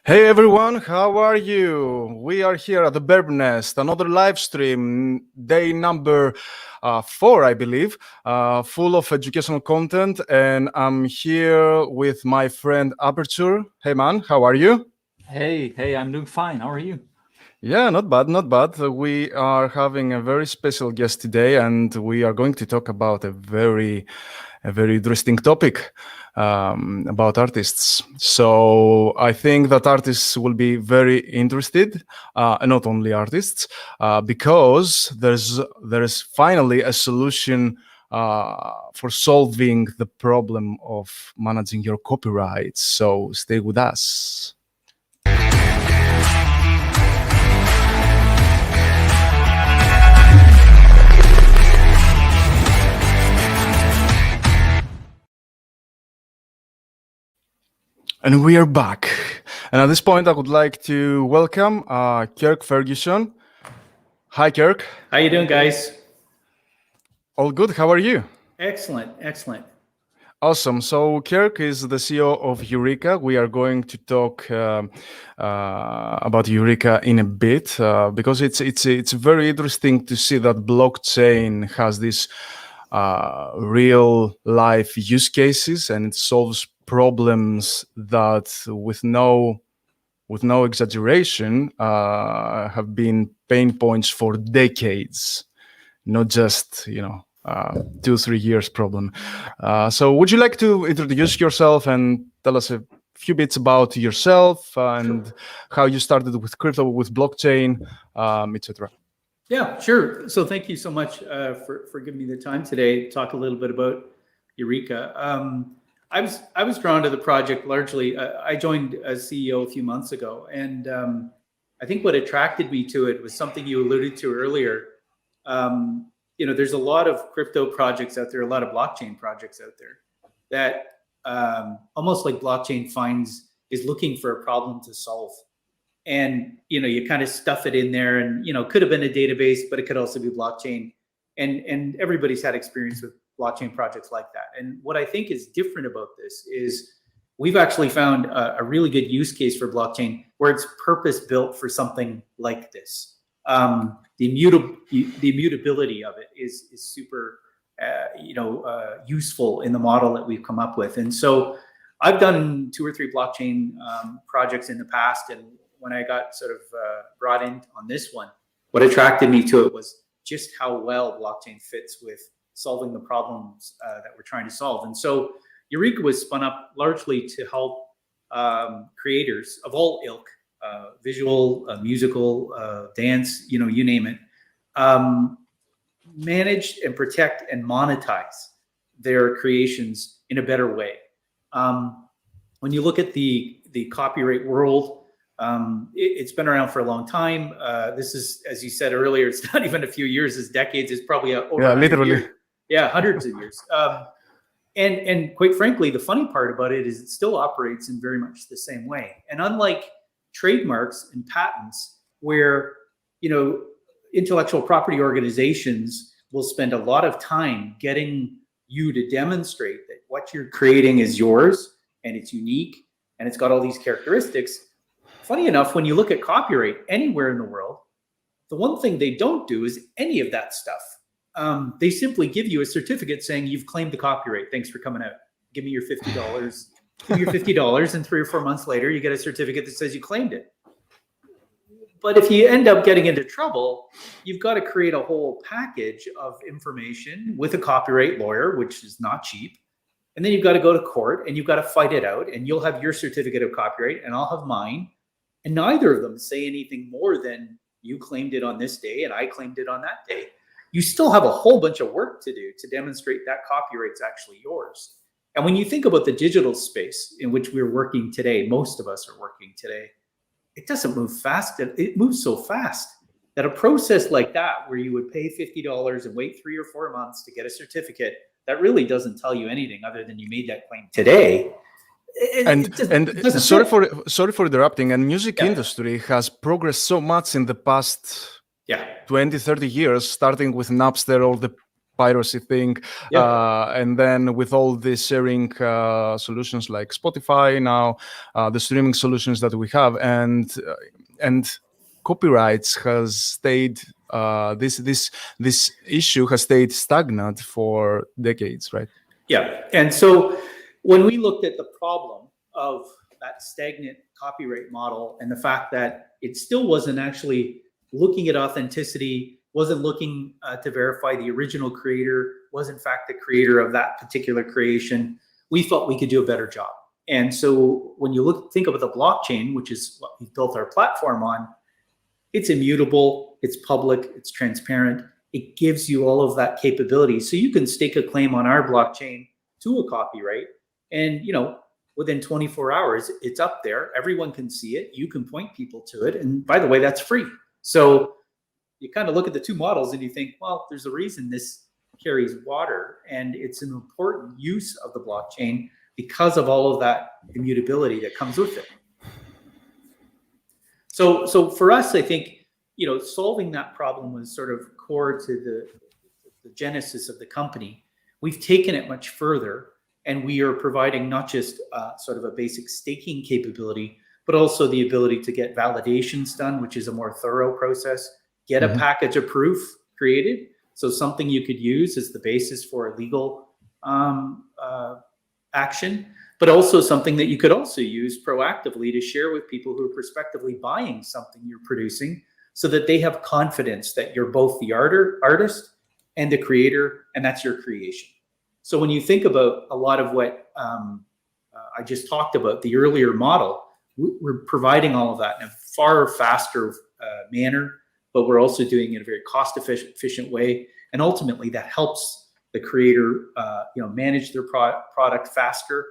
Hey everyone, how are you? We are here at the Birb Nest, another live stream, day number 4, I believe, full of educational content. And I'm here with my friend Aperture. Hey man, how are you? Hey, I'm doing fine. How are you? Yeah, not bad, not bad. We are having a very special guest today, and we are going to talk about a very interesting topic about artists. So I think that artists will be very interested, and not only artists, because there is finally a solution for solving the problem of managing your copyrights. So stay with us. And we are back. And at this point, I would like to welcome Kirk Ferguson. Hi, Kirk. How you doing, guys? All good. How are you? Excellent. Awesome. So Kirk is the CEO of UREEQA. We are going to talk about UREEQA in a bit because it's very interesting to see that blockchain has these real life use cases, and it solves problems that, with no exaggeration, have been pain points for decades, not just 2-3 years problem. So would you like to introduce yourself and tell us a few bits about yourself and how you started with crypto, with blockchain, etc.? Yeah, sure. So thank you so much for giving me the time today to talk a little bit about UREEQA. I was drawn to the project largely. I joined as CEO a few months ago, and I think what attracted me to it was something you alluded to earlier. There's a lot of crypto projects out there, a lot of blockchain projects out there that almost like blockchain is looking for a problem to solve. And, you kind of stuff it in there, and, could have been a database, but it could also be blockchain. And everybody's had experience with blockchain projects like that. And what I think is different about this is we've actually found a really good use case for blockchain where it's purpose built for something like this. The immutability of it is super, useful in the model that we've come up with. And so I've done 2 or 3 blockchain projects in the past. And when I got sort of brought in on this one, what attracted me to it was just how well blockchain fits with solving the problems that we're trying to solve. And so UREEQA was spun up largely to help creators of all ilk, visual, musical, dance, you name it, manage and protect and monetize their creations in a better way. When you look at the copyright world, it's been around for a long time. This is, as you said earlier, it's not even a few years, it's decades. It's probably over literally years. Yeah, hundreds of years. And quite frankly, the funny part about it is it still operates in very much the same way. And unlike trademarks and patents, where intellectual property organizations will spend a lot of time getting you to demonstrate that what you're creating is yours and it's unique and it's got all these characteristics. Funny enough, when you look at copyright anywhere in the world, the one thing they don't do is any of that stuff. They simply give you a certificate saying you've claimed the copyright. Thanks for coming out. Give me your $50. Give me your $50, and 3 or 4 months later, you get a certificate that says you claimed it. But if you end up getting into trouble, you've got to create a whole package of information with a copyright lawyer, which is not cheap. And then you've got to go to court and you've got to fight it out, and you'll have your certificate of copyright and I'll have mine. And neither of them say anything more than you claimed it on this day and I claimed it on that day. You still have a whole bunch of work to do to demonstrate that copyright's actually yours. And when you think about the digital space in which we're working today, most of us are working today, it doesn't move fast. It moves so fast that a process like that, where you would pay $50 and wait 3 or 4 months to get a certificate, that really doesn't tell you anything other than you made that claim today. Sorry for interrupting. And music industry has progressed so much in the past 20-30 years, starting with Napster, all the piracy thing. Yep. And then with all the sharing solutions like Spotify now, the streaming solutions that we have, and copyrights has stayed. This issue has stayed stagnant for decades, right? Yeah. And so when we looked at the problem of that stagnant copyright model and the fact that it still wasn't actually looking at authenticity, wasn't looking to verify the original creator was in fact the creator of that particular creation, we thought we could do a better job. And so when you think about the blockchain, which is what we've built our platform on, it's immutable, it's public, it's transparent. It gives you all of that capability. So you can stake a claim on our blockchain to a copyright, and within 24 hours, it's up there. Everyone can see it. You can point people to it. And by the way, that's free. So you kind of look at the two models and you think, well, there's a reason this carries water, and it's an important use of the blockchain because of all of that immutability that comes with it. So for us, I think, solving that problem was sort of core to the genesis of the company. We've taken it much further, and we are providing not just sort of a basic staking capability, but also the ability to get validations done, which is a more thorough process, get a package of proof created. So something you could use as the basis for a legal action, but also something that you could also use proactively to share with people who are prospectively buying something you're producing, so that they have confidence that you're both the artist and the creator, and that's your creation. So when you think about a lot of what I just talked about, the earlier model, we're providing all of that in a far faster manner, but we're also doing it in a very cost-efficient way. And ultimately, that helps the creator manage their product faster,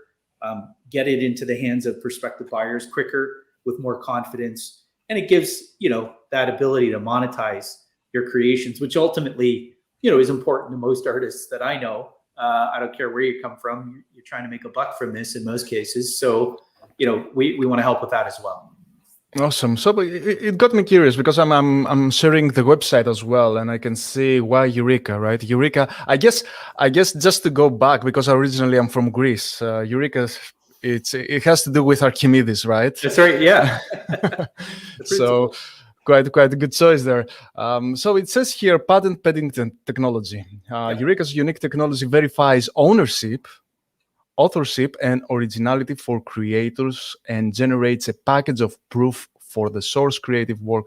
get it into the hands of prospective buyers quicker, with more confidence. And it gives, that ability to monetize your creations, which ultimately, is important to most artists that I know. I don't care where you come from, you're trying to make a buck from this in most cases. So, we want to help with that as well. Awesome. So it got me curious, because I'm sharing the website as well, and I can see why UREEQA, right? UREEQA. I guess just to go back, because originally I'm from Greece. UREEQA, it has to do with Archimedes, right? That's right. Yeah. So quite a good choice there. So it says here, patent pending technology. UREEQA's unique technology verifies ownership, authorship, and originality for creators, and generates a package of proof for the source creative work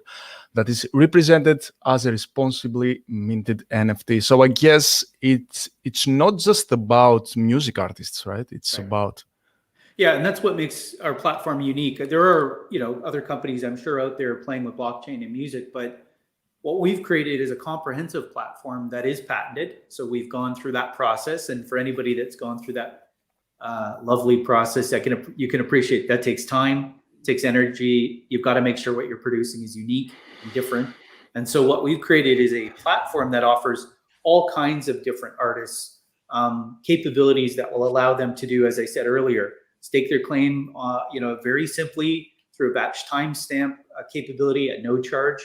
that is represented as a responsibly minted NFT. So I guess it's not just about music artists, right? It's right. about... Yeah, and that's what makes our platform unique. There are, other companies I'm sure out there playing with blockchain and music, but what we've created is a comprehensive platform that is patented. So we've gone through that process, and for anybody that's gone through that lovely process, you can appreciate that takes time, takes energy. You've got to make sure what you're producing is unique and different. And so what we've created is a platform that offers all kinds of different artists capabilities that will allow them to do, as I said earlier, stake their claim, very simply through a batch timestamp capability at no charge.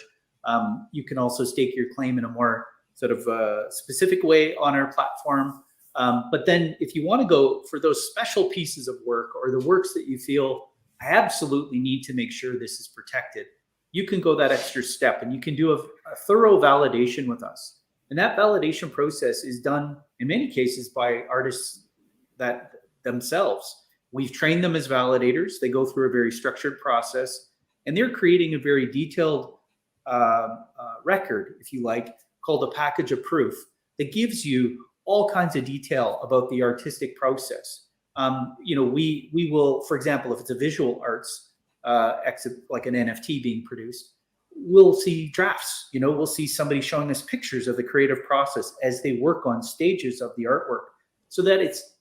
You can also stake your claim in a more sort of specific way on our platform. But then if you want to go for those special pieces of work, or the works that you feel, I absolutely need to make sure this is protected, you can go that extra step, and you can do a thorough validation with us. And that validation process is done in many cases by artists that themselves. We've trained them as validators. They go through a very structured process, and they're creating a very detailed record, if you like, called a package of proof, that gives you all kinds of detail about the artistic process. We will, for example, if it's a visual arts like an NFT being produced, we'll see drafts. We'll see somebody showing us pictures of the creative process as they work on stages of the artwork, so that it's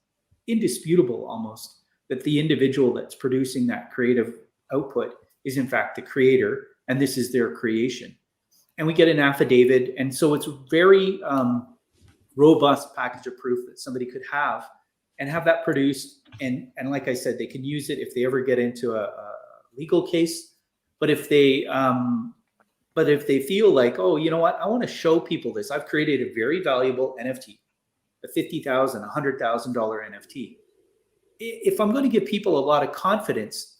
indisputable almost that the individual that's producing that creative output is in fact the creator, and this is their creation. And we get an affidavit, and so it's a very robust package of proof that somebody could have that produced. And like I said, they can use it if they ever get into a legal case. But if they But if they feel like, oh, you know what, I want to show people this. I've created a very valuable NFT, a $50,000, $100,000 NFT. If I'm going to give people a lot of confidence,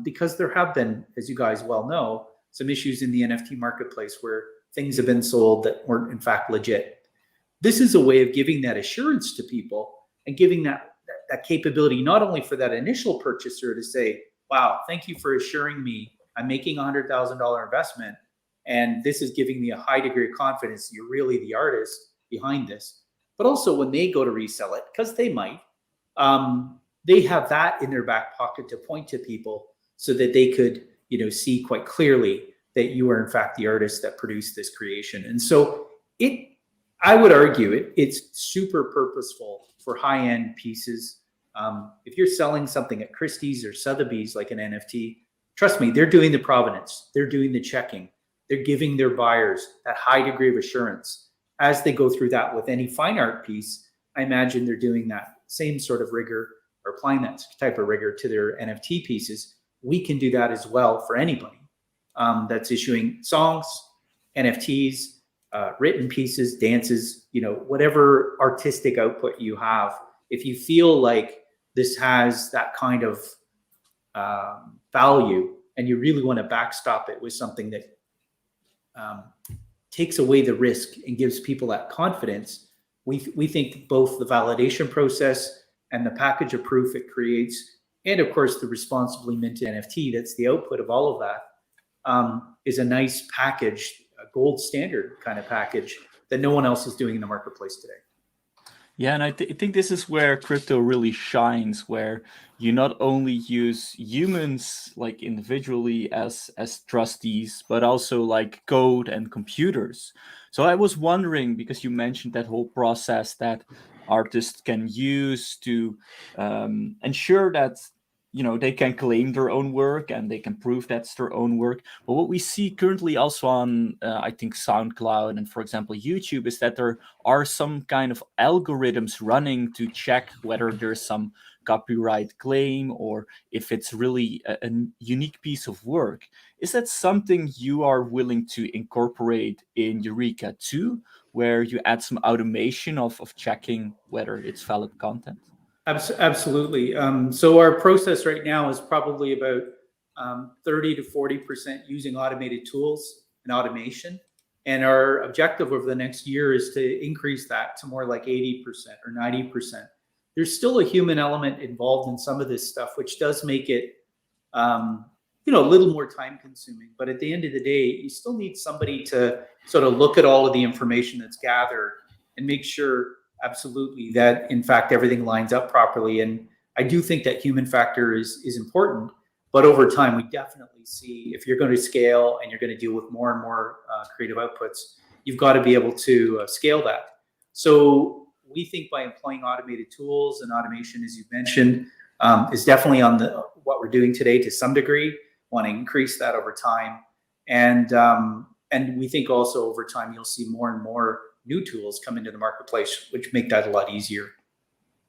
because there have been, as you guys well know, some issues in the NFT marketplace where things have been sold that weren't in fact legit. This is a way of giving that assurance to people and giving that capability, not only for that initial purchaser to say, wow, thank you for assuring me I'm making a $100,000 investment, and this is giving me a high degree of confidence you're really the artist behind this. But also when they go to resell it, because they might, they have that in their back pocket to point to people so that they could, see quite clearly that you are in fact the artist that produced this creation. And so I would argue it's super purposeful for high-end pieces. If you're selling something at Christie's or Sotheby's, like an NFT, trust me, they're doing the provenance, they're doing the checking, they're giving their buyers that high degree of assurance. As they go through that with any fine art piece, I imagine they're doing that same sort of rigor or applying that type of rigor to their NFT pieces. We can do that as well for anybody that's issuing songs, NFTs, written pieces, dances, whatever artistic output you have. If you feel like this has that kind of value and you really want to backstop it with something that takes away the risk and gives people that confidence, we think both the validation process and the package of proof it creates, and of course the responsibly minted NFT, that's the output of all of that, is a nice package, a gold standard kind of package that no one else is doing in the marketplace today. Yeah, and I think this is where crypto really shines, where you not only use humans like individually as trustees, but also like code and computers. So I was wondering, because you mentioned that whole process that artists can use to ensure that they can claim their own work and they can prove that's their own work. But what we see currently also on, I think, SoundCloud and, for example, YouTube, is that there are some kind of algorithms running to check whether there's some copyright claim or if it's really a unique piece of work. Is that something you are willing to incorporate in UREEQA too, where you add some automation of checking whether it's valid content? Absolutely. So our process right now is probably about 30 to 40% using automated tools and automation. And our objective over the next year is to increase that to more like 80% or 90%. There's still a human element involved in some of this stuff, which does make it, a little more time consuming. But at the end of the day, you still need somebody to sort of look at all of the information that's gathered and make sure absolutely that in fact everything lines up properly. And I do think that human factor is important, but over time we definitely see, if you're going to scale and you're going to deal with more and more creative outputs, you've got to be able to scale that. So we think by employing automated tools and automation, as you mentioned, is definitely on what we're doing today to some degree. Want to increase that over time, and we think also over time you'll see more and more new tools come into the marketplace, which make that a lot easier.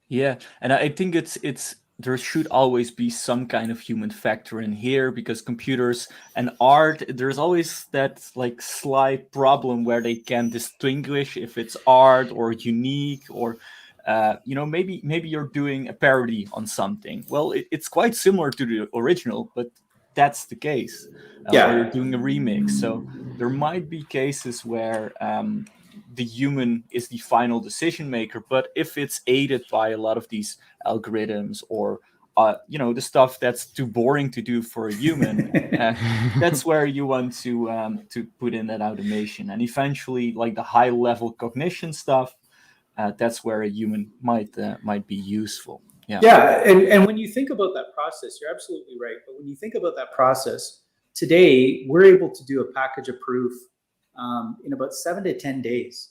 Yeah, and I think it's there should always be some kind of human factor in here, because computers and art, there's always that like slight problem where they can distinguish if it's art or unique, or maybe you're doing a parody on something. Well, it's quite similar to the original, but that's the case. Or you're doing a remix. So there might be cases where the human is the final decision maker, but if it's aided by a lot of these algorithms or the stuff that's too boring to do for a human, that's where you want to put in that automation. And eventually, like the high level cognition stuff, that's where a human might be useful. Yeah, and when you think about that process, you're absolutely right. But when you think about that process, today we're able to do a package of proof in about 7 to 10 days.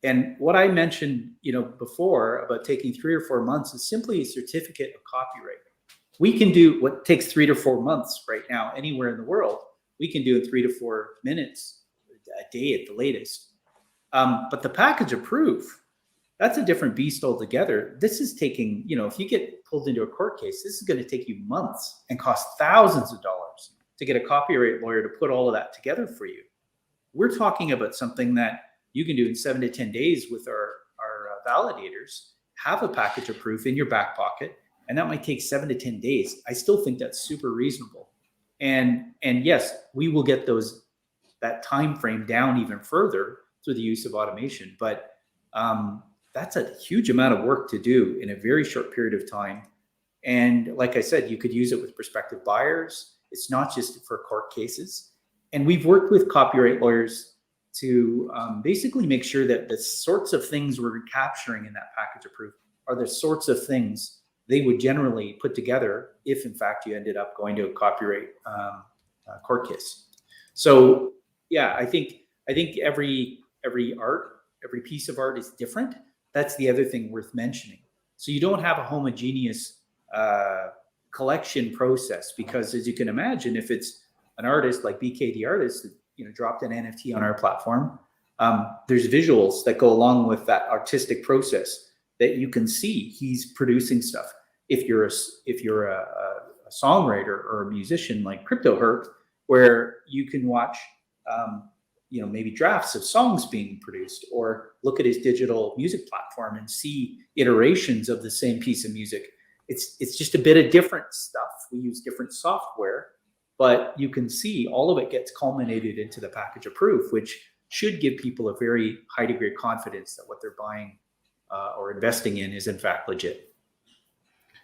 And what I mentioned, before about taking 3 or 4 months is simply a certificate of copyright. We can do what takes 3 to 4 months right now anywhere in the world. We can do in 3 to 4 minutes, a day at the latest. But the package of proof, that's a different beast altogether. This is taking, if you get pulled into a court case, this is going to take you months and cost thousands of dollars. to get a copyright lawyer to put all of that together for you. We're talking about something that you can do in 7 to 10 days with our validators, have a package of proof in your back pocket, and that might take 7 to 10 days. I still think that's super reasonable. And yes, we will get that time frame down even further through the use of automation. But that's a huge amount of work to do in a very short period of time. And like I said, you could use it with prospective buyers. It's not just for court cases. And we've worked with copyright lawyers to basically make sure that the sorts of things we're capturing in that package of proof are the sorts of things they would generally put together if, in fact, you ended up going to a copyright court case. So, yeah, I think every piece of art is different. That's the other thing worth mentioning. So you don't have a homogeneous collection process, because, as you can imagine, if it's an artist like BK the artist that dropped an NFT on our platform, there's visuals that go along with that artistic process that you can see he's producing stuff. If you're a songwriter or a musician like Crypto Herc, where you can watch maybe drafts of songs being produced, or look at his digital music platform and see iterations of the same piece of music. It's just a bit of different stuff. We use different software, but you can see all of it gets culminated into the package of proof, which should give people a very high degree of confidence that what they're buying or investing in is in fact legit.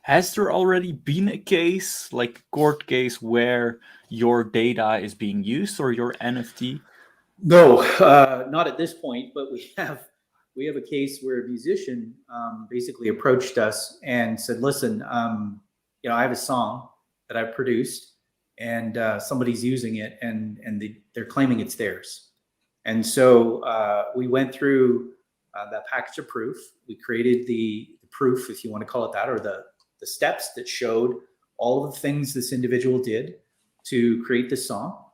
Has there already been a case, like a court case, where your data is being used or your NFT? No, not at this point, but we have a case where a musician basically approached us and said, listen, I have a song that I've produced, and somebody's using it, and they're claiming it's theirs. And so we went through that package of proof. We created the proof, if you want to call it that, or the steps that showed all of the things this individual did to create this song.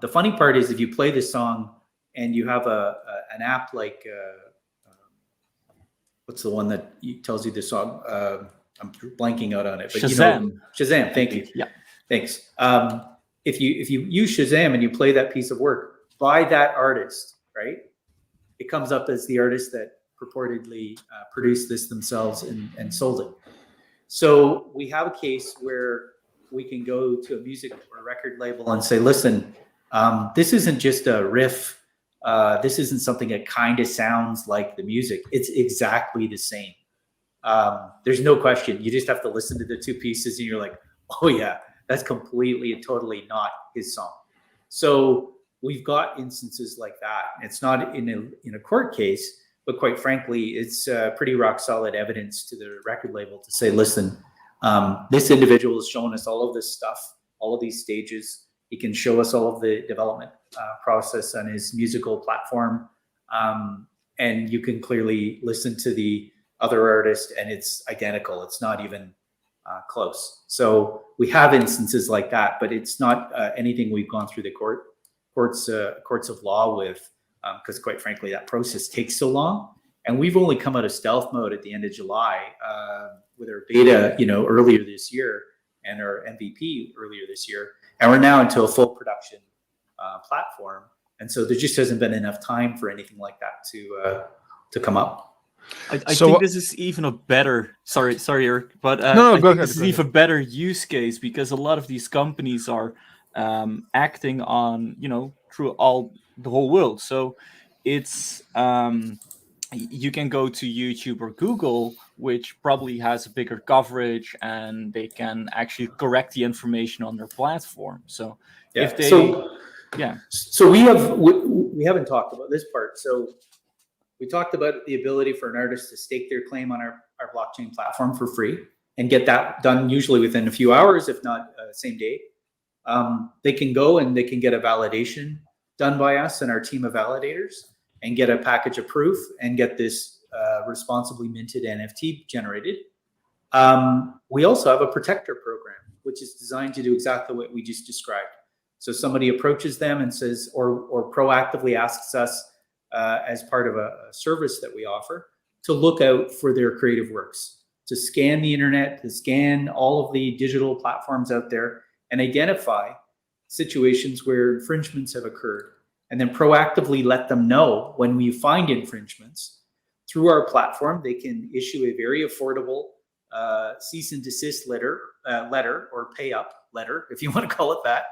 The funny part is, if you play this song and you have an app like, what's the one that tells you the song? I'm blanking out on it. But Shazam. Shazam, thank you. Yeah. Thanks. If you use Shazam and you play that piece of work by that artist, right, it comes up as the artist that purportedly produced this themselves and sold it. So we have a case where we can go to a music or record label and say, listen, this isn't just a riff. This isn't something that kind of sounds like the music. It's exactly the same. There's no question. You just have to listen to the two pieces and you're like, oh yeah, that's completely and totally not his song. So we've got instances like that. It's not in a court case, but quite frankly, it's pretty rock solid evidence to the record label to say, listen, this individual has shown us all of this stuff, all of these stages. He can show us all of the development process on his musical platform. And you can clearly listen to the other artist and it's identical. It's not even close. So we have instances like that, but it's not anything we've gone through the courts of law with, because quite frankly, that process takes so long. And we've only come out of stealth mode at the end of July with our beta, earlier this year, and our MVP earlier this year. And we're now into a full production platform. And so there just hasn't been enough time for anything like that to come up. I think this is even a better, sorry, Eric, but go ahead. This is even better use case, because a lot of these companies are acting on, through the whole world. So it's, you can go to YouTube or Google, which probably has a bigger coverage, and they can actually correct the information on their platform. So if they, So we haven't talked about this part. So we talked about the ability for an artist to stake their claim on our blockchain platform for free and get that done usually within a few hours, if not same day. They can go and they can get a validation done by us and our team of validators, and get a package of proof and get this responsibly minted NFT generated. We also have a protector program, which is designed to do exactly what we just described. So somebody approaches them and says, or proactively asks us as part of a service that we offer, to look out for their creative works, to scan the internet, to scan all of the digital platforms out there, and identify situations where infringements have occurred, and then proactively let them know when we find infringements. Through our platform, they can issue a very affordable cease and desist letter or pay up letter, if you want to call it that.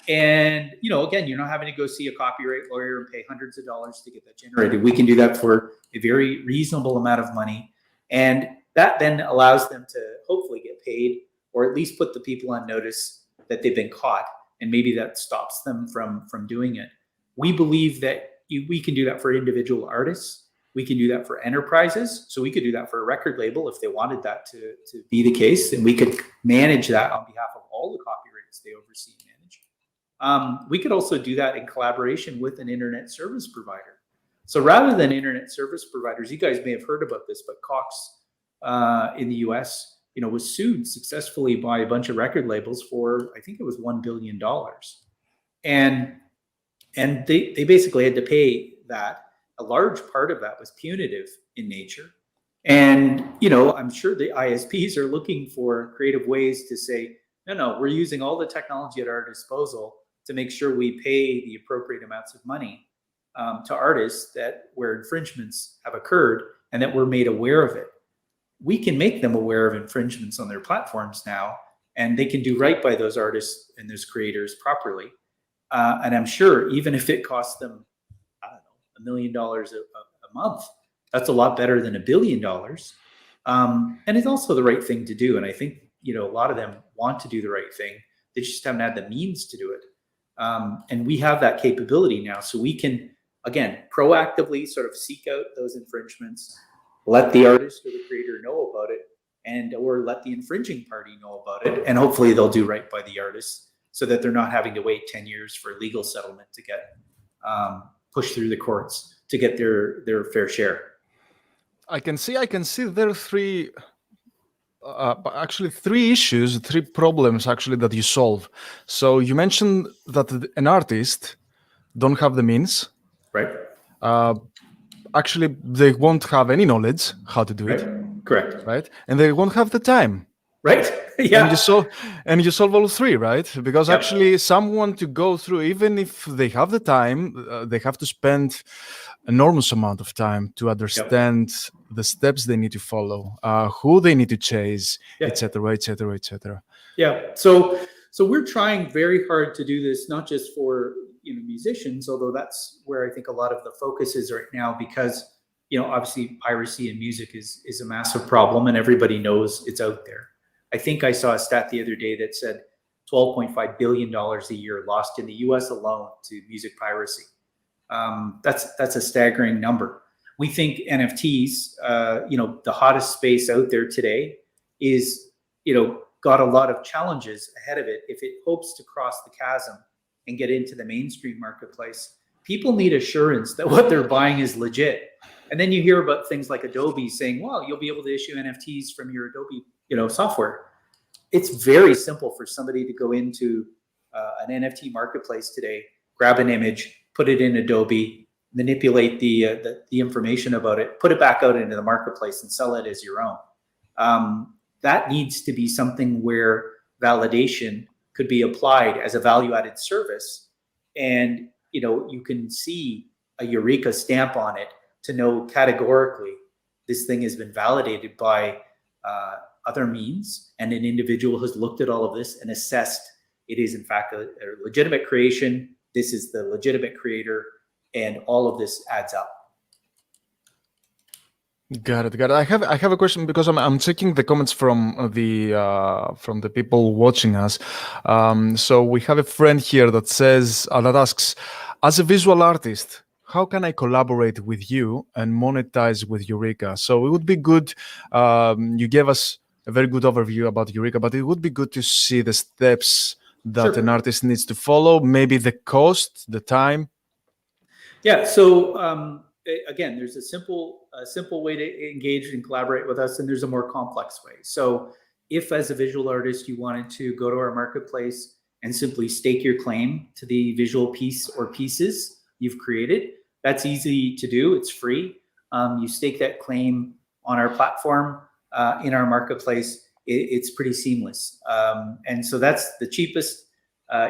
And, again, you're not having to go see a copyright lawyer and pay hundreds of dollars to get that generated. We can do that for a very reasonable amount of money. And that then allows them to hopefully get paid, or at least put the people on notice that they've been caught. And maybe that stops them from doing it. We believe that we can do that for individual artists. We can do that for enterprises. So we could do that for a record label if they wanted that to be the case. And we could manage that on behalf of all the copyrights they oversee and manage. We could also do that in collaboration with an internet service provider. So rather than internet service providers, you guys may have heard about this, but Cox in the US, was sued successfully by a bunch of record labels for, I think it was $1 billion. And they basically had to pay that. A large part of that was punitive in nature. And, I'm sure the ISPs are looking for creative ways to say, no, we're using all the technology at our disposal to make sure we pay the appropriate amounts of money to artists where infringements have occurred and that we're made aware of it. We can make them aware of infringements on their platforms now, and they can do right by those artists and those creators properly. And I'm sure even if it costs them, $1 million a month, that's a lot better than $1 billion. And it's also the right thing to do. And I think, a lot of them want to do the right thing. They just haven't had the means to do it. And we have that capability now. So we can, again, proactively sort of seek out those infringements, let the artist or the creator know about it, or let the infringing party know about it. And hopefully they'll do right by the artist so that they're not having to wait 10 years for legal settlement to get pushed through the courts to get their fair share. I can see there are three issues, three problems actually that you solve. So you mentioned that an artist don't have the means. Right. Actually, they won't have any knowledge how to do it. Correct. Right. And they won't have the time. Right. Yeah. And you solve all three, right? Because actually someone to go through, even if they have the time, they have to spend enormous amount of time to understand the steps they need to follow, who they need to chase, etc., etc., etc. Yeah. So we're trying very hard to do this, not just for musicians, although that's where I think a lot of the focus is right now, because obviously piracy in music is a massive problem, and everybody knows it's out there. I think I saw a stat the other day that said $12.5 billion a year lost in the US alone to music piracy. That's a staggering number. We think NFTs, the hottest space out there today is, got a lot of challenges ahead of it. If it hopes to cross the chasm and get into the mainstream marketplace, people need assurance that what they're buying is legit. And then you hear about things like Adobe saying, well, you'll be able to issue NFTs from your Adobe software. It's very simple for somebody to go into an NFT marketplace today, grab an image, put it in Adobe, manipulate the information about it, put it back out into the marketplace and sell it as your own. That needs to be something where validation could be applied as a value-added service. And, you can see a UREEQA stamp on it to know categorically this thing has been validated by other means, and an individual has looked at all of this and assessed it is in fact a legitimate creation. This is the legitimate creator, and all of this adds up. Got it. I have a question, because I'm checking the comments from the people watching us. So we have a friend here that says that asks, as a visual artist, how can I collaborate with you and monetize with UREEQA? So it would be good. You gave us a very good overview about UREEQA, but it would be good to see the steps that an artist needs to follow, maybe the cost, the time. Yeah. So again, there's a simple way to engage and collaborate with us, and there's a more complex way. So if, as a visual artist, you wanted to go to our marketplace and simply stake your claim to the visual piece or pieces you've created, that's easy to do. It's free. You stake that claim on our platform in our marketplace, it's pretty seamless. And so that's the cheapest,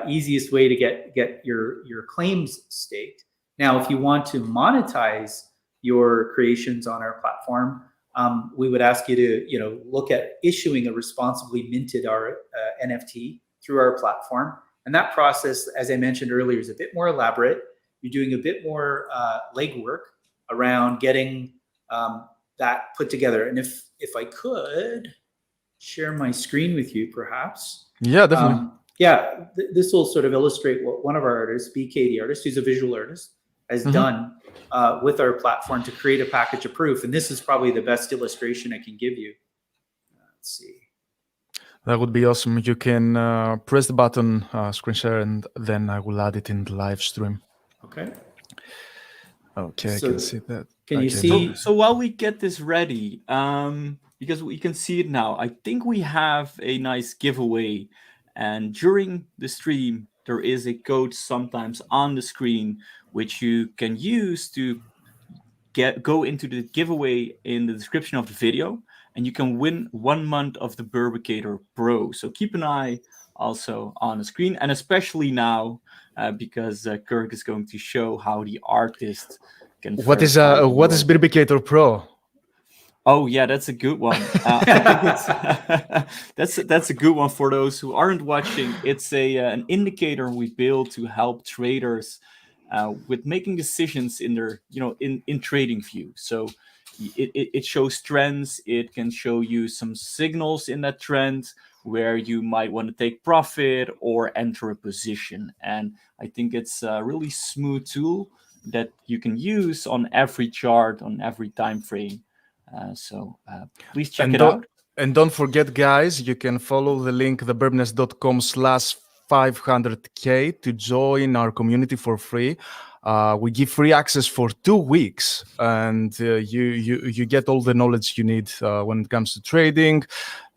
easiest way to get your claims staked. Now, if you want to monetize your creations on our platform, we would ask you to look at issuing a responsibly minted NFT through our platform. And that process, as I mentioned earlier, is a bit more elaborate. You're doing a bit more legwork around getting that put together. And if I could share my screen with you, perhaps. Yeah, definitely. This will sort of illustrate what one of our artists, BK the artist, who's a visual artist, has done with our platform to create a package of proof. And this is probably the best illustration I can give you. Let's see. That would be awesome. You can press the button, screen share, and then I will add it in the live stream. Okay. Okay, I can see that. Can you see? So while we get this ready, because we can see it now, I think we have a nice giveaway. And during the stream, there is a code sometimes on the screen, which you can use to go into the giveaway in the description of the video. And you can win 1 month of the Burbicator Pro. So keep an eye also on the screen, and especially now because Kirk is going to show how the artist can. What is Burbicator Pro? Oh yeah, that's a good one. I think that's a good one for those who aren't watching. It's an indicator we build to help traders with making decisions in their in trading view. So it shows trends. It can show you some signals in that trend where you might want to take profit or enter a position. And I think it's a really smooth tool that you can use on every chart, on every time frame. So please check it out. And don't forget, guys, you can follow the link, thebirbnest.com/500K to join our community for free. We give free access for 2 weeks, and you get all the knowledge you need when it comes to trading.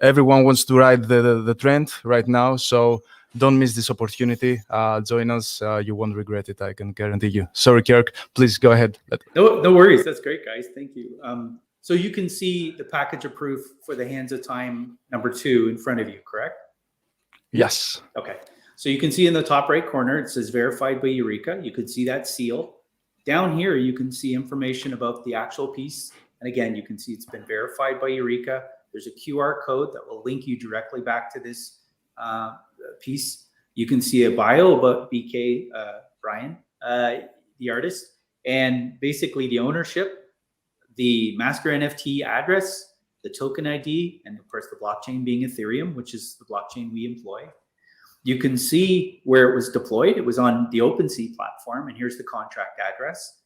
Everyone wants to ride the trend right now, so don't miss this opportunity. Join us. You won't regret it, I can guarantee you. Sorry, Kirk, please go ahead. No worries. That's great, guys. Thank you. So you can see the package of proof for the Hands of Time #2 in front of you, correct? Yes. Okay. So you can see in the top right corner, it says verified by UREEQA. You can see that seal. Down here, you can see information about the actual piece. And again, you can see it's been verified by UREEQA. There's a QR code that will link you directly back to this piece. You can see a bio about BK Brian, the artist, and basically the ownership, the master NFT address, the token ID, and of course the blockchain being Ethereum, which is the blockchain we employ. You can see where it was deployed. It was on the OpenSea platform, and here's the contract address.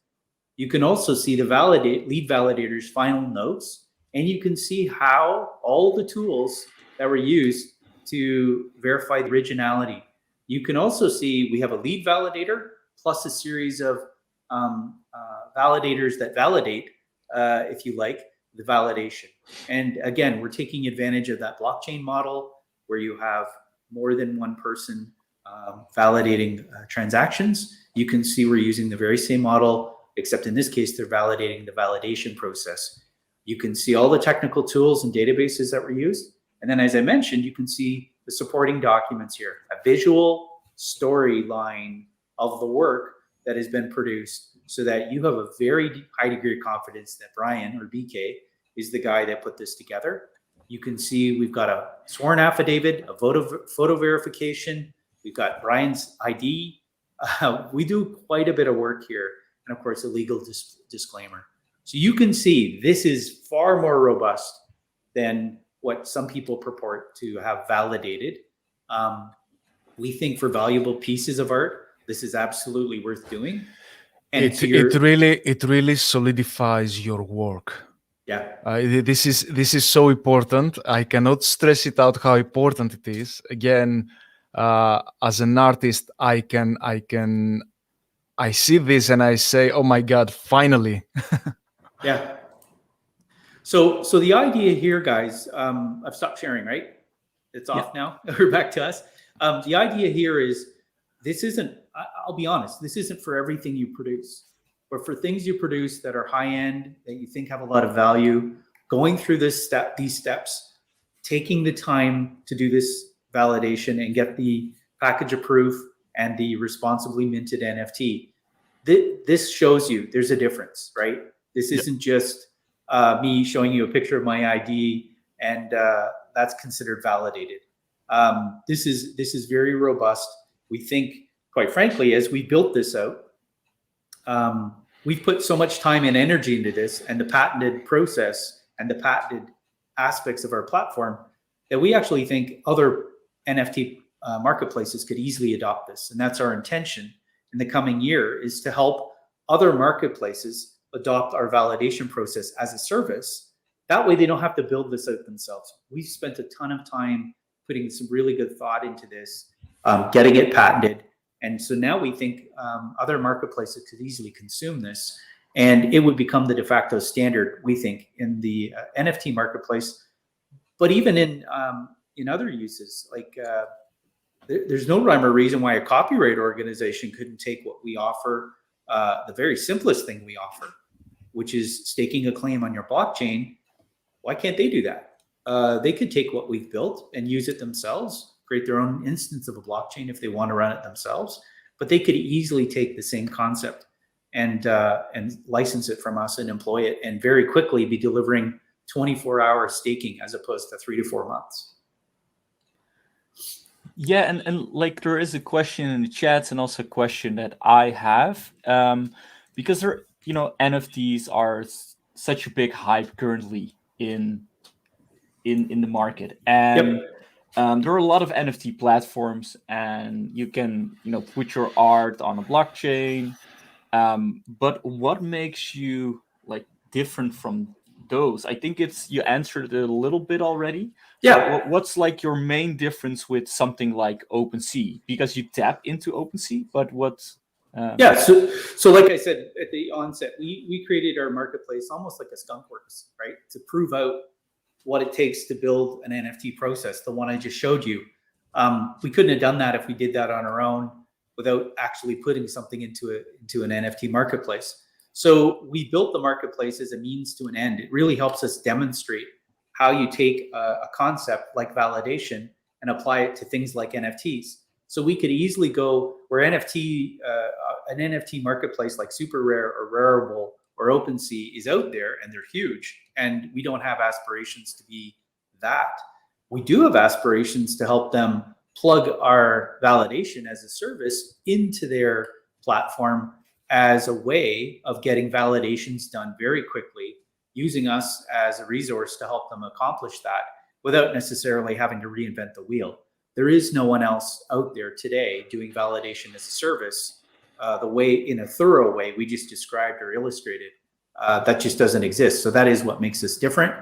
You can also see the lead validator's final notes, and you can see how all the tools that were used to verify the originality. You can also see we have a lead validator plus a series of validators that validate, if you like, the validation. And again, we're taking advantage of that blockchain model where you have more than one person validating transactions. You can see we're using the very same model, except in this case, they're validating the validation process. You can see all the technical tools and databases that were used. And then, as I mentioned, you can see the supporting documents here, a visual storyline of the work that has been produced so that you have a very high degree of confidence that Brian, or BK, is the guy that put this together. You can see we've got a sworn affidavit, a photo verification. We've got Brian's ID. We do quite a bit of work here. And of course, a legal disclaimer. So you can see this is far more robust than what some people purport to have validated. We think for valuable pieces of art, this is absolutely worth doing. And it really solidifies your work. Yeah. This is so important. I cannot stress it out how important it is. Again, as an artist, I see this and I say, oh my God, finally. Yeah. So the idea here, guys, I've stopped sharing, right? It's off now. We're back to us. The idea here is this isn't, I'll be honest, this isn't for everything you produce. But for things you produce that are high end, that you think have a lot of value, going through these steps taking the time to do this validation and get the package approved and the responsibly minted NFT. This shows you there's a difference, right? This isn't just me showing you a picture of my ID and that's considered validated. This is very robust. We think, quite frankly, as we built this out, we've put so much time and energy into this and the patented process and the patented aspects of our platform that we actually think other NFT marketplaces could easily adopt this. And that's our intention in the coming year, is to help other marketplaces adopt our validation process as a service. That way they don't have to build this out themselves. We've spent a ton of time putting some really good thought into this, getting it patented. And so now we think other marketplaces could easily consume this, and it would become the de facto standard, we think, in the NFT marketplace. But even in other uses, like there's no rhyme or reason why a copyright organization couldn't take what we offer, the very simplest thing we offer, which is staking a claim on your blockchain. Why can't they do that? They could take what we've built and use it themselves, create their own instance of a blockchain if they want to run it themselves. But they could easily take the same concept and license it from us and employ it, and very quickly be delivering 24-hour staking as opposed to 3 to 4 months. Yeah, and like there is a question in the chats, and also a question that I have, because NFTs are such a big hype currently in the market, and there are a lot of NFT platforms, and you can put your art on a blockchain, but what makes you like different from those? I think you answered it a little bit already. Yeah. What's like your main difference with something like OpenSea? Because you tap into OpenSea, but what? So like I said at the onset, we created our marketplace almost like a skunkworks, right? To prove out what it takes to build an NFT process, the one I just showed you. We couldn't have done that if we did that on our own without actually putting something into an NFT marketplace. So we built the marketplace as a means to an end. It really helps us demonstrate how you take a concept like validation and apply it to things like NFTs. So we could easily go where an NFT marketplace like Super Rare or Rarible or OpenSea is out there, and they're huge, and we don't have aspirations to be that. We do have aspirations to help them plug our validation as a service into their platform as a way of getting validations done very quickly, using us as a resource to help them accomplish that without necessarily having to reinvent the wheel. There is no one else out there today doing validation as a service the way, in a thorough way we just described or illustrated. That just doesn't exist. So that is what makes us different.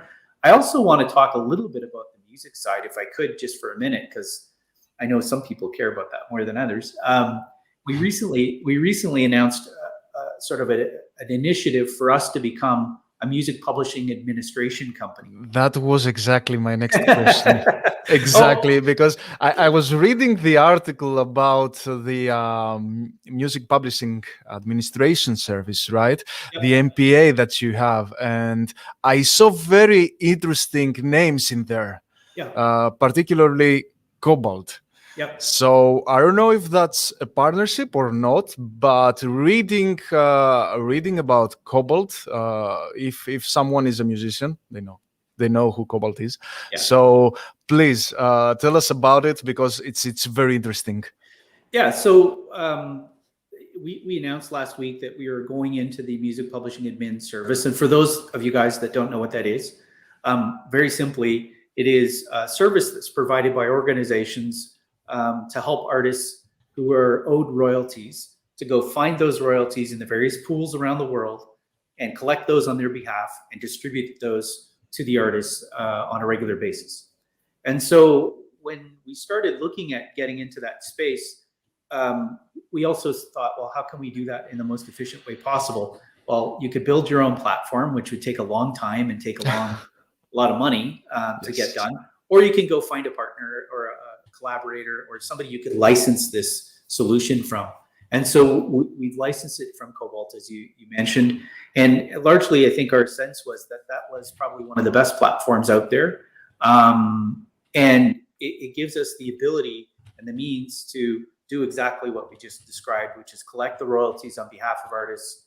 I also want to talk a little bit about the music side, if I could, just for a minute, because I know some people care about that more than others. We recently announced sort of an initiative for us to become a music publishing administration company. That was exactly my next question. Exactly, because I was reading the article about the music publishing administration service, right? Yep. The MPA that you have, and I saw very interesting names in there, particularly Cobalt. Yep. So I don't know if that's a partnership or not, but reading about Cobalt, if someone is a musician, they know who Cobalt is. Yeah. So please tell us about it, because it's very interesting. Yeah. So we announced last week that we are going into the music publishing admin service, and for those of you guys that don't know what that is, very simply, it is a service that's provided by organizations to help artists who are owed royalties to go find those royalties in the various pools around the world and collect those on their behalf and distribute those to the artists on a regular basis. And so when we started looking at getting into that space, we also thought, well, how can we do that in the most efficient way possible? Well, you could build your own platform, which would take a long time and take a lot of money to get done. Or you can go find a partner or a collaborator or somebody you could license this solution from. And so we've licensed it from Cobalt, as you mentioned. And largely, I think our sense was that was probably one of the best platforms out there. And it gives us the ability and the means to do exactly what we just described, which is collect the royalties on behalf of artists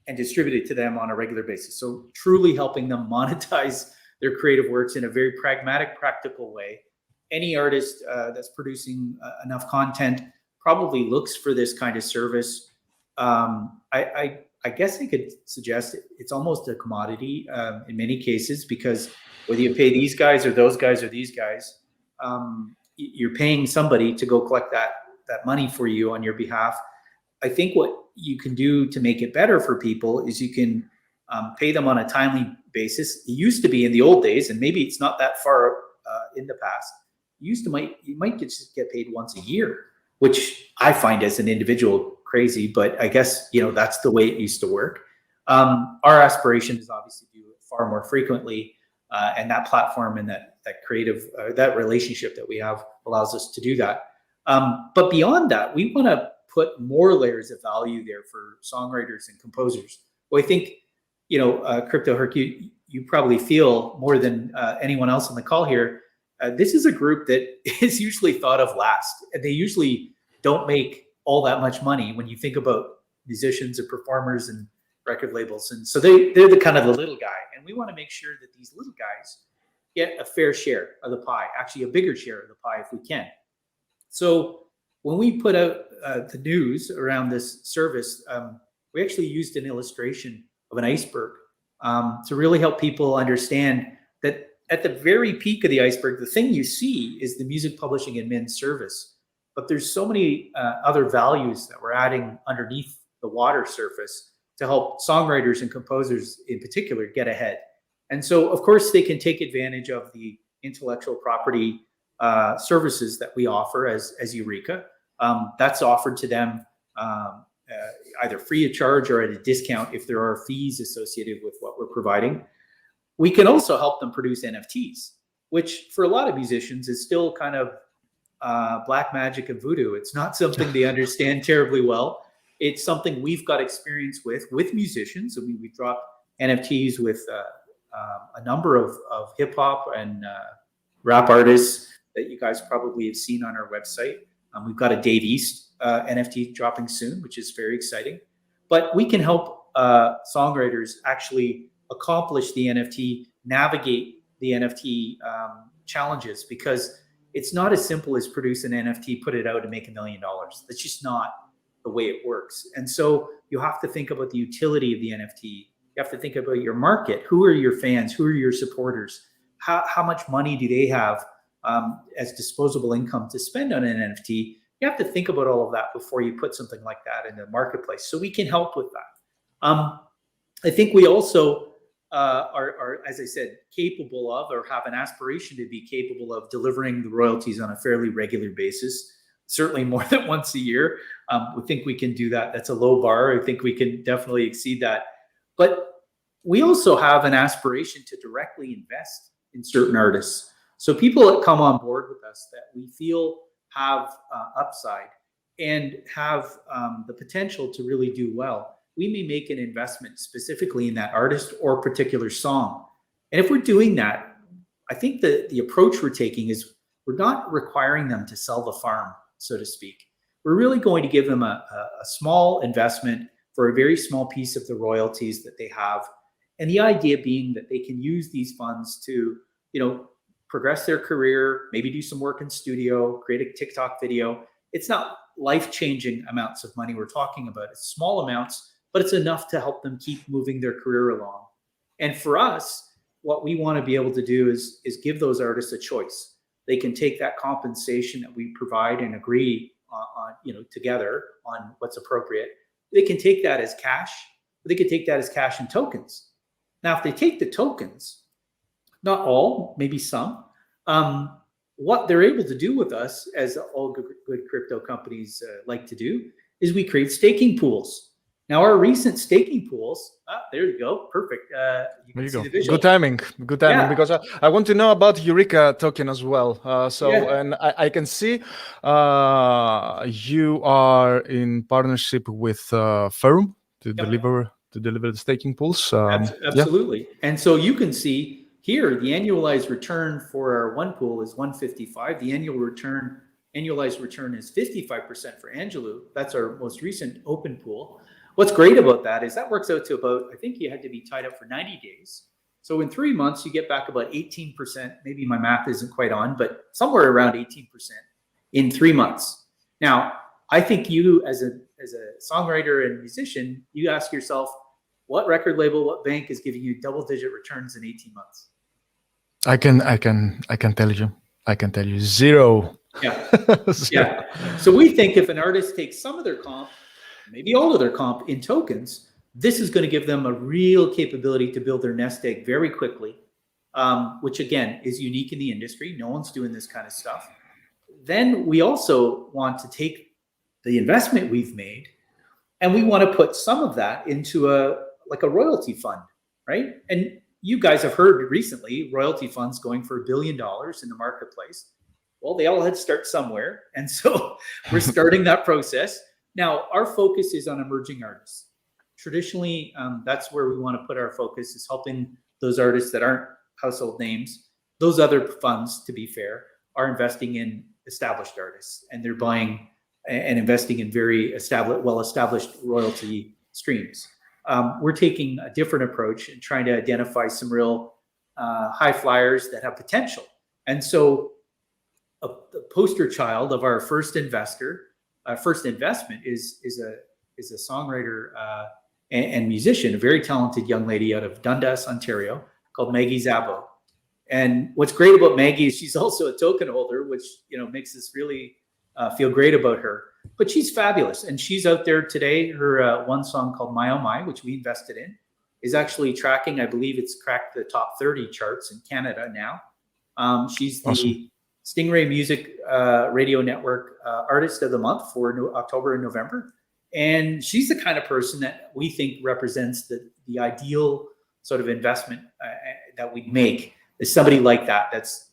and distribute it to them on a regular basis. So truly helping them monetize their creative works in a very pragmatic, practical way. Any artist that's producing enough content probably looks for this kind of service. I guess I could suggest it's almost a commodity in many cases, because whether you pay these guys or those guys or these guys, you're paying somebody to go collect that money for you on your behalf. I think what you can do to make it better for people is you can pay them on a timely basis. It used to be in the old days, and maybe it's not that far in the past, you might just get paid once a year, which I find as an individual crazy, but I guess, that's the way it used to work. Our aspiration is obviously to do it far more frequently, and that platform and that creative, that relationship that we have allows us to do that. But beyond that, we want to put more layers of value there for songwriters and composers. Well, I think, Crypto Herc, you probably feel more than anyone else on the call here, this is a group that is usually thought of last, and they usually don't make all that much money when you think about musicians and performers and record labels. And so they're the kind of the little guy, and we want to make sure that these little guys get a fair share of the pie, actually a bigger share of the pie if we can. So when we put out the news around this service, we actually used an illustration of an iceberg to really help people understand that at the very peak of the iceberg, the thing you see is the music publishing admin service. But there's so many other values that we're adding underneath the water surface to help songwriters and composers in particular get ahead. And so, of course, they can take advantage of the intellectual property services that we offer as UREEQA. That's offered to them either free of charge or at a discount if there are fees associated with what we're providing. We can also help them produce NFTs, which for a lot of musicians is still kind of black magic and voodoo. It's not something they understand terribly well. It's something we've got experience with musicians. I mean, we dropped NFTs with a number of hip hop and rap artists that you guys probably have seen on our website. We've got a Dave East NFT dropping soon, which is very exciting. But we can help songwriters actually accomplish the NFT, navigate the NFT challenges, because it's not as simple as produce an NFT, put it out and make $1 million. That's just not the way it works. And so you have to think about the utility of the NFT. You have to think about your market. Who are your fans? Who are your supporters? How much money do they have as disposable income to spend on an NFT? You have to think about all of that before you put something like that in the marketplace. So we can help with that. I think we also are, as I said, capable of, or have an aspiration to be capable of, delivering the royalties on a fairly regular basis, certainly more than once a year. We think we can do that. That's a low bar. I think we can definitely exceed that. But we also have an aspiration to directly invest in certain artists. So people that come on board with us that we feel have upside and have the potential to really do well, we may make an investment specifically in that artist or particular song. And if we're doing that, I think that the approach we're taking is we're not requiring them to sell the farm, so to speak. We're really going to give them a small investment for a very small piece of the royalties that they have. And the idea being that they can use these funds to, progress their career, maybe do some work in studio, create a TikTok video. It's not life-changing amounts of money we're talking about. It's small amounts, but it's enough to help them keep moving their career along. And for us, what we want to be able to do is give those artists a choice. They can take that compensation that we provide and agree on together on what's appropriate. They can take that as cash, or they could take that as cash and tokens. Now, if they take the tokens, not all, maybe some, what they're able to do with us, as all good crypto companies like to do, is we create staking pools. Now, our recent staking pools, there you go, perfect. You can see the visual. Good timing, Yeah. because I want to know about UREEQA token as well. And I can see you are in partnership with Ferrum to deliver the staking pools. Absolutely. And so you can see Here, the annualized return for our one pool is 155. The annualized return is 55% for Angelou. That's our most recent open pool. What's great about that is that works out to about, I think you had to be tied up for 90 days. So in 3 months, you get back about 18%. Maybe my math isn't quite on, but somewhere around 18% in 3 months. Now, I think you as a songwriter and musician, you ask yourself, what record label, what bank is giving you double-digit returns in 18 months? I can tell you zero. Yeah. Zero. Yeah. So we think if an artist takes some of their comp, maybe all of their comp in tokens, this is going to give them a real capability to build their nest egg very quickly, which again is unique in the industry. No one's doing this kind of stuff. Then we also want to take the investment we've made and we want to put some of that into a royalty fund, right? And you guys have heard recently royalty funds going for $1 billion in the marketplace. Well, they all had to start somewhere. And so we're starting that process. Now, our focus is on emerging artists. Traditionally, that's where we want to put our focus, is helping those artists that aren't household names. Those other funds, to be fair, are investing in established artists, and they're buying and investing in very well-established royalty streams. We're taking a different approach and trying to identify some real high flyers that have potential. And so the poster child of our first investment is a songwriter and musician, a very talented young lady out of Dundas, Ontario, called Maggie Szabo. And what's great about Maggie is she's also a token holder, which makes us really feel great about her. But she's fabulous, and she's out there today. Her one song called My Oh My, which we invested in, is actually tracking. I believe it's cracked the top 30 charts in Canada now. She's the Stingray Music Radio Network Artist of the Month for October and November. And she's the kind of person that we think represents the ideal sort of investment that we'd make, is somebody like that, that's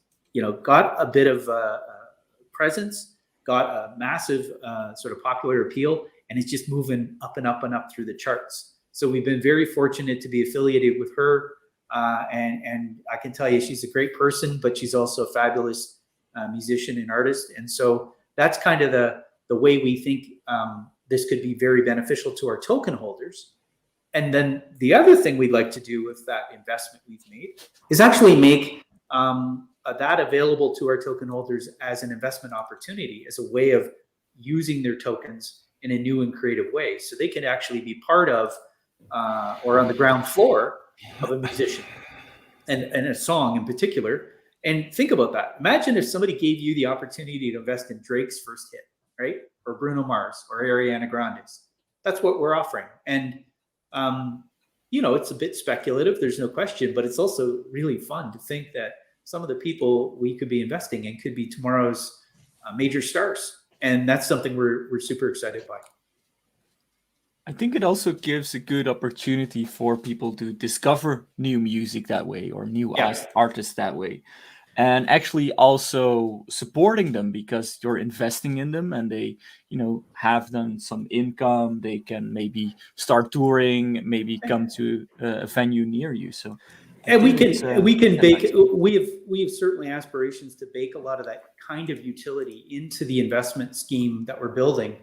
got a bit of presence, got a massive sort of popular appeal, and it's just moving up and up and up through the charts. So we've been very fortunate to be affiliated with her, and I can tell you she's a great person, but she's also a fabulous musician and artist. And so that's kind of the way we think this could be very beneficial to our token holders. And then the other thing we'd like to do with that investment we've made is actually make that available to our token holders as an investment opportunity, as a way of using their tokens in a new and creative way. So they can actually be part of or on the ground floor of a musician and a song in particular. And think about that. Imagine if somebody gave you the opportunity to invest in Drake's first hit, right? Or Bruno Mars or Ariana Grande's. That's what we're offering. And it's a bit speculative, there's no question, but it's also really fun to think that some of the people we could be investing in could be tomorrow's major stars. And that's something we're super excited by. I think it also gives a good opportunity for people to discover new music that way, or new artists that way. And actually also supporting them, because you're investing in them and they, have them some income. They can maybe start touring, maybe come to a venue near you. So, and we can bake. We have certainly aspirations to bake a lot of that kind of utility into the investment scheme that we're building.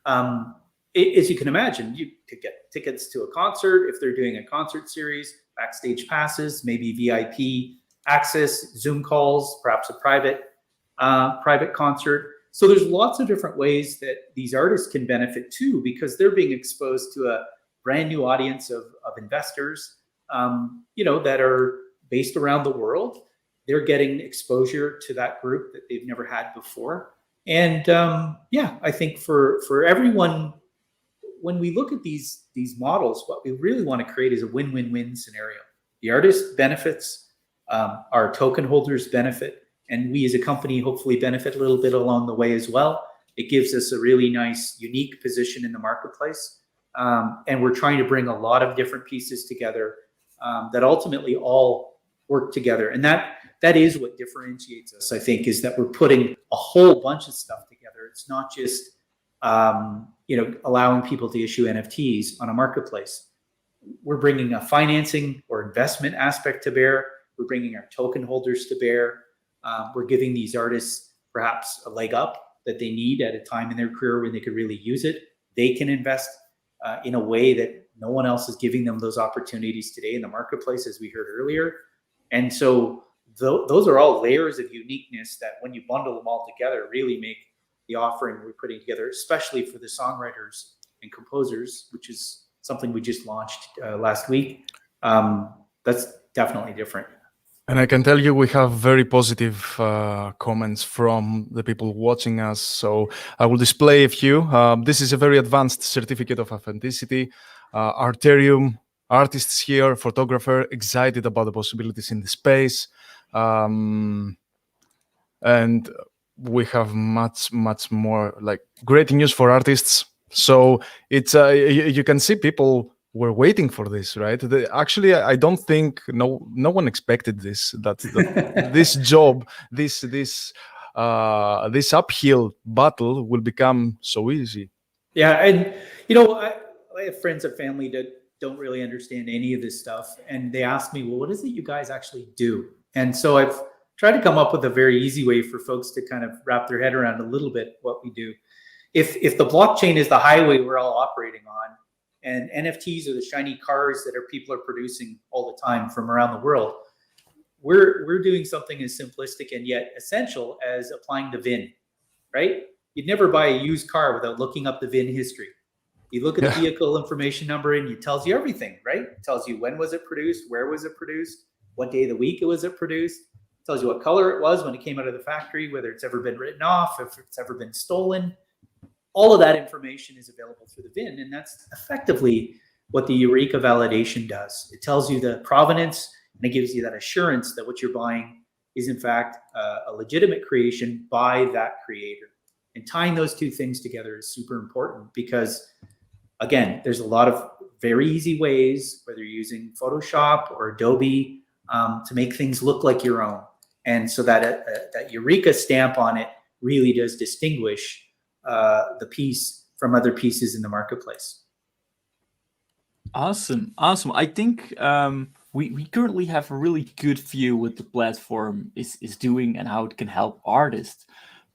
As you can imagine, you could get tickets to a concert if they're doing a concert series, backstage passes, maybe VIP access, Zoom calls, perhaps a private concert. So there's lots of different ways that these artists can benefit too, because they're being exposed to a brand new audience of investors, that are based around the world. They're getting exposure to that group that they've never had before. And I think for everyone, when we look at these models, what we really want to create is a win-win-win scenario. The artist benefits, our token holders benefit, and we as a company hopefully benefit a little bit along the way as well. It gives us a really nice, unique position in the marketplace. And we're trying to bring a lot of different pieces together that ultimately all work together. And that is what differentiates us, I think, is that we're putting a whole bunch of stuff together. It's not just allowing people to issue NFTs on a marketplace. We're bringing a financing or investment aspect to bear. We're bringing our token holders to bear. We're giving these artists perhaps a leg up that they need at a time in their career when they could really use it. They can invest in a way that no one else is giving them those opportunities today in the marketplace, as we heard earlier. And so those are all layers of uniqueness that when you bundle them all together, really make the offering we're putting together, especially for the songwriters and composers, which is something we just launched last week. That's definitely different. And I can tell you we have very positive comments from the people watching us. So I will display a few. This is a very advanced certificate of authenticity. Arterium, artists here, photographer, excited about the possibilities in the space. And we have much more, like, great news for artists. So it's you can see people were waiting for this, right? Actually, I don't think no one expected this. That this job, this uphill battle will become so easy. Yeah, and I have friends and family that don't really understand any of this stuff, and they ask me, well, what is it you guys actually do? And so I've tried to come up with a very easy way for folks to kind of wrap their head around a little bit what we do. If the blockchain is the highway we're all operating on, and NFTs are the shiny cars that people are producing all the time from around the world, we're doing something as simplistic and yet essential as applying the VIN, right? You'd never buy a used car without looking up the VIN history. You look at the vehicle information number and it tells you everything, right? It tells you when was it produced, where was it produced, what day of the week it was produced. It tells you what color it was when it came out of the factory, whether it's ever been written off, if it's ever been stolen. All of that information is available through the VIN, and that's effectively what the UREEQA validation does. It tells you the provenance, and it gives you that assurance that what you're buying is in fact a legitimate creation by that creator. And tying those two things together is super important because, again, there's a lot of very easy ways, whether you're using Photoshop or Adobe, to make things look like your own. And so that UREEQA stamp on it really does distinguish the piece from other pieces in the marketplace. Awesome. I think we currently have a really good view what the platform is doing and how it can help artists.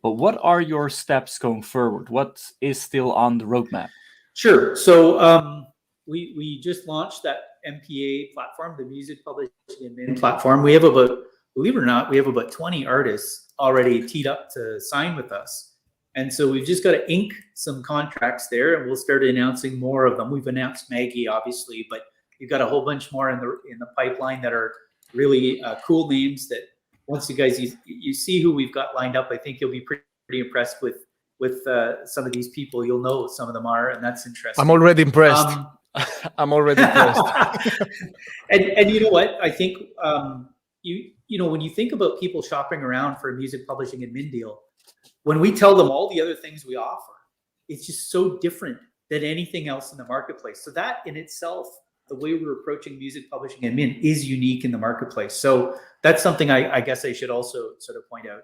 But what are your steps going forward? What is still on the roadmap? Sure. So we just launched that MPA platform, the Music Publishing Admin platform. We have about, believe it or not, we have about 20 artists already teed up to sign with us. And so we've just got to ink some contracts there, and we'll start announcing more of them. We've announced Maggie, obviously, but you've got a whole bunch more in the pipeline that are really cool names that once you guys you see who we've got lined up, I think you'll be pretty impressed with some of these people. You'll know what some of them are, and that's interesting. I'm already impressed. I'm already impressed. And you know what? I think you know when you think about people shopping around for a music publishing admin deal, when we tell them all the other things we offer, it's just so different than anything else in the marketplace. So that in itself, the way we're approaching music publishing admin is unique in the marketplace. So that's something I guess I should also sort of point out.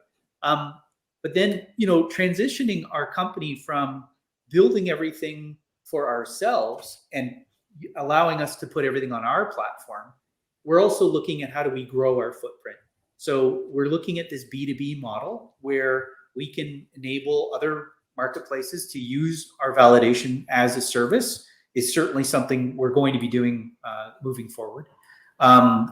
But then, transitioning our company from building everything for ourselves and allowing us to put everything on our platform, we're also looking at how do we grow our footprint. So we're looking at this B2B model where we can enable other marketplaces to use our validation as a service is certainly something we're going to be doing moving forward.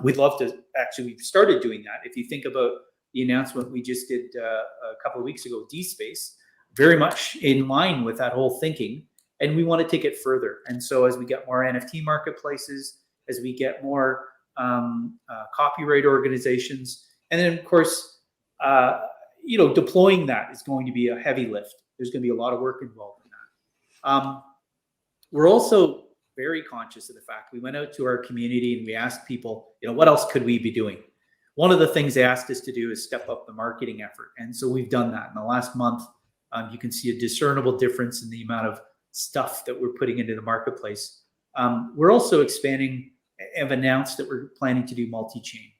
We'd love to, actually, we've started doing that. If you think about the announcement we just did a couple of weeks ago, DSpace, very much in line with that whole thinking, and we want to take it further. And so as we get more NFT marketplaces, as we get more copyright organizations, and then of course, deploying that is going to be a heavy lift. There's going to be a lot of work involved in that. We're also very conscious of the fact we went out to our community and we asked people, what else could we be doing? One of the things they asked us to do is step up the marketing effort. And so we've done that. In the last month, you can see a discernible difference in the amount of stuff that we're putting into the marketplace. We're also expanding and have announced that we're planning to do multi-chain.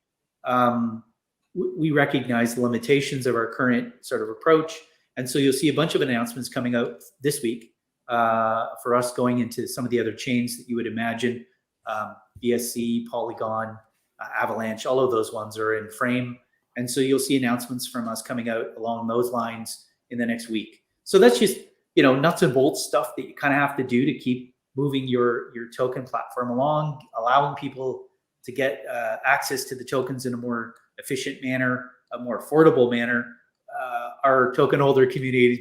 We recognize the limitations of our current sort of approach. And so you'll see a bunch of announcements coming out this week for us going into some of the other chains that you would imagine, BSC, Polygon, Avalanche, all of those ones are in frame. And so you'll see announcements from us coming out along those lines in the next week. So that's just, nuts and bolts stuff that you kind of have to do to keep moving your token platform along, allowing people to get access to the tokens in a more efficient manner, a more affordable manner. Our token holder community has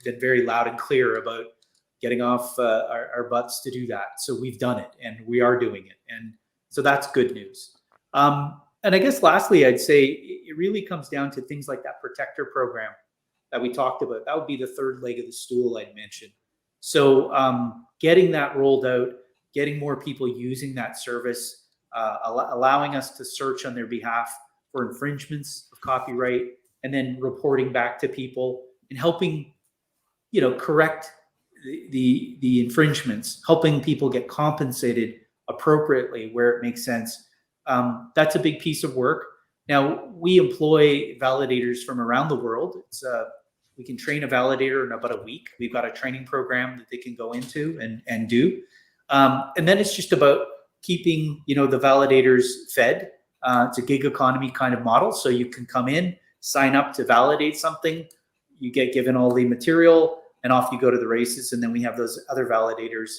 been very loud and clear about getting off our butts to do that. So we've done it, and we are doing it. And so that's good news. And I guess lastly, I'd say it really comes down to things like that protector program that we talked about. That would be the third leg of the stool I'd mentioned. So getting that rolled out, getting more people using that service, allowing us to search on their behalf for infringements of copyright, and then reporting back to people and helping, correct the infringements, helping people get compensated appropriately where it makes sense. That's a big piece of work. Now, we employ validators from around the world. We can train a validator in about a week. We've got a training program that they can go into and do. And then it's just about keeping, the validators fed. It's a gig economy kind of model. So you can come in, sign up to validate something. You get given all the material and off you go to the races. And then we have those other validators,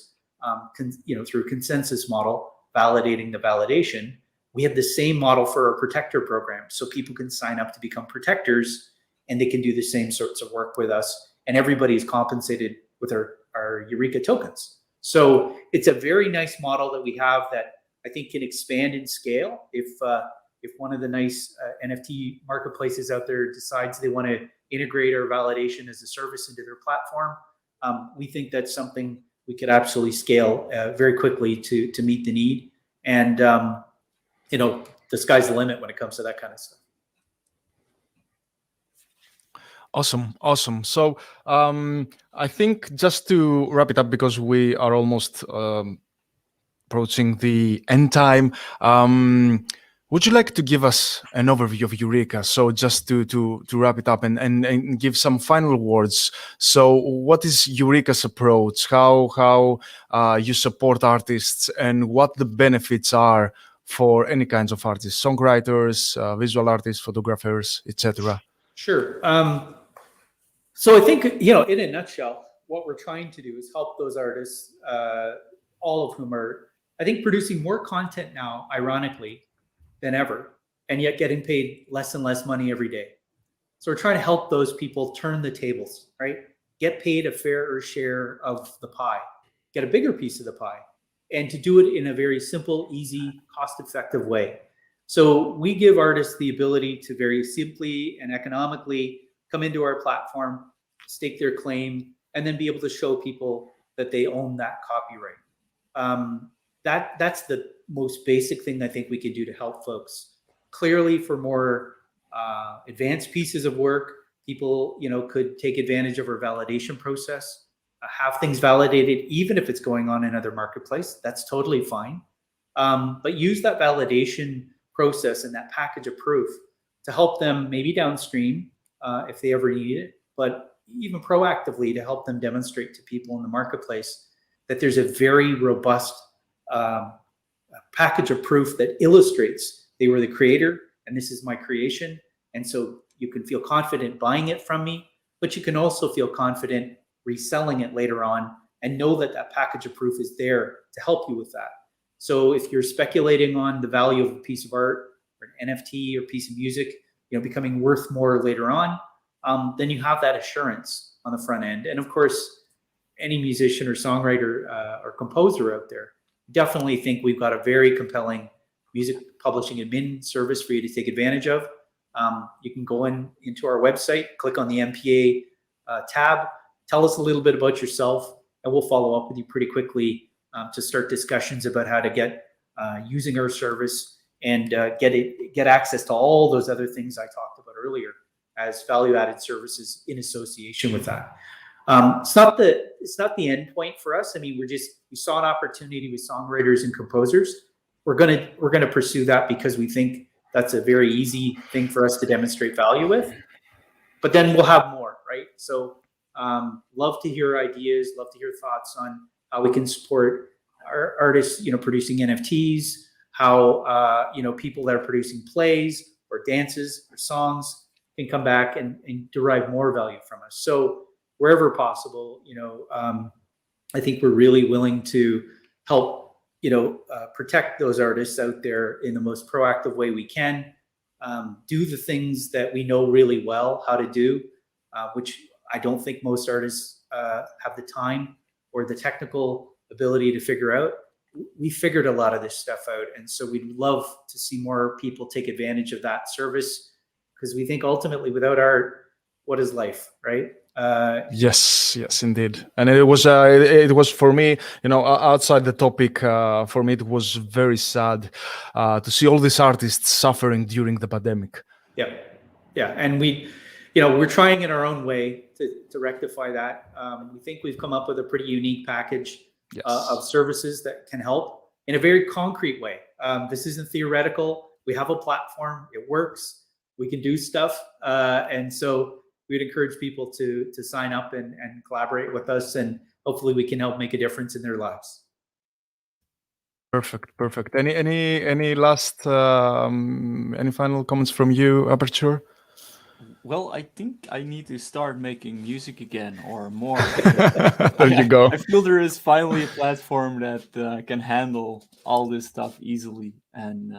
through consensus model, validating the validation. We have the same model for our protector program. So people can sign up to become protectors and they can do the same sorts of work with us. And everybody is compensated with our UREEQA tokens. So it's a very nice model that we have that I think can expand in scale. If one of the nice NFT marketplaces out there decides they want to integrate our validation as a service into their platform, we think that's something we could absolutely scale very quickly to meet the need. And the sky's the limit when it comes to that kind of stuff. Awesome. So I think just to wrap it up, because we are almost approaching the end time, would you like to give us an overview of UREEQA? So just to wrap it up and give some final words. So what is UREEQA's approach? How you support artists, and what the benefits are for any kinds of artists, songwriters, visual artists, photographers, etc.? Sure. So I think, in a nutshell, what we're trying to do is help those artists, all of whom are, I think, producing more content now, ironically, than ever, and yet getting paid less and less money every day. So we're trying to help those people turn the tables, right? Get paid a fairer share of the pie, get a bigger piece of the pie, and to do it in a very simple, easy, cost-effective way. So we give artists the ability to very simply and economically come into our platform, stake their claim, and then be able to show people that they own that copyright. That's the most basic thing I think we can do to help folks. Clearly, for more advanced pieces of work, people could take advantage of our validation process, have things validated, even if it's going on in another marketplace. That's totally fine. But use that validation process and that package of proof to help them maybe downstream if they ever need it, but even proactively to help them demonstrate to people in the marketplace that there's a very robust package of proof that illustrates they were the creator and this is my creation. And so you can feel confident buying it from me, but you can also feel confident reselling it later on and know that that package of proof is there to help you with that. So if you're speculating on the value of a piece of art or an NFT or piece of music, becoming worth more later on, then you have that assurance on the front end. And of course, any musician or songwriter or composer out there, definitely think we've got a very compelling music publishing admin service for you to take advantage of. You can go into our website, click on the MPA tab, tell us a little bit about yourself, and we'll follow up with you pretty quickly to start discussions about how to get using our service and get access to all those other things I talked about earlier as value-added services in association with that. It's not the end point for us. I mean, we saw an opportunity with songwriters and composers. We're gonna pursue that because we think that's a very easy thing for us to demonstrate value with. But then we'll have more, right? So love to hear ideas, love to hear thoughts on how we can support our artists, producing NFTs, how people that are producing plays or dances or songs can come back and derive more value from us. So wherever possible, I think we're really willing to help protect those artists out there in the most proactive way we can. Do the things that we know really well how to do, which I don't think most artists have the time or the technical ability to figure out. We figured a lot of this stuff out, and so we'd love to see more people take advantage of that service, because we think ultimately without art, what is life, right? Yes, indeed. And it was for me, outside the topic, for me it was very sad to see all these artists suffering during the pandemic. Yeah, and we're trying in our own way to rectify that. We think we've come up with a pretty unique package of services that can help in a very concrete way. This isn't theoretical. We have a platform. It works. We can do stuff, and so we'd encourage people to sign up and collaborate with us, and hopefully we can help make a difference in their lives. Perfect. Any last any final comments from you, Aperture? Well, I think I need to start making music again, or more. There you go. I feel there is finally a platform that can handle all this stuff easily, and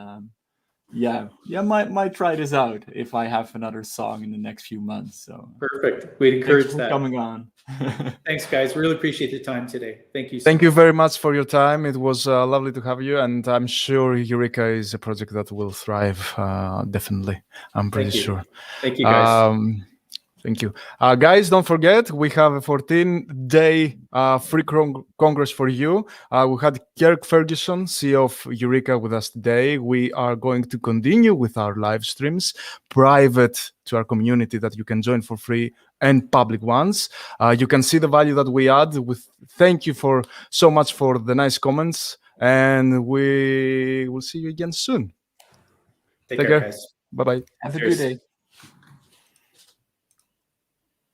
might try this out if I have another song in the next few months. So perfect. We'd encourage thanks for that. coming on. Thanks, guys. Really appreciate the time today. Thank you. Thank you very much for your time. It was lovely to have you, and I'm sure UREEQA is a project that will thrive. Definitely, I'm pretty sure. Thank you, guys. Thank you. Guys, don't forget, we have a 14-day free congress for you. We had Kirk Ferguson, CEO of UREEQA, with us today. We are going to continue with our live streams, private to our community that you can join for free, and public ones. You can see the value that we add. Thank you so much for the nice comments, and we will see you again soon. Take care, guys. Bye-bye. Have a good day.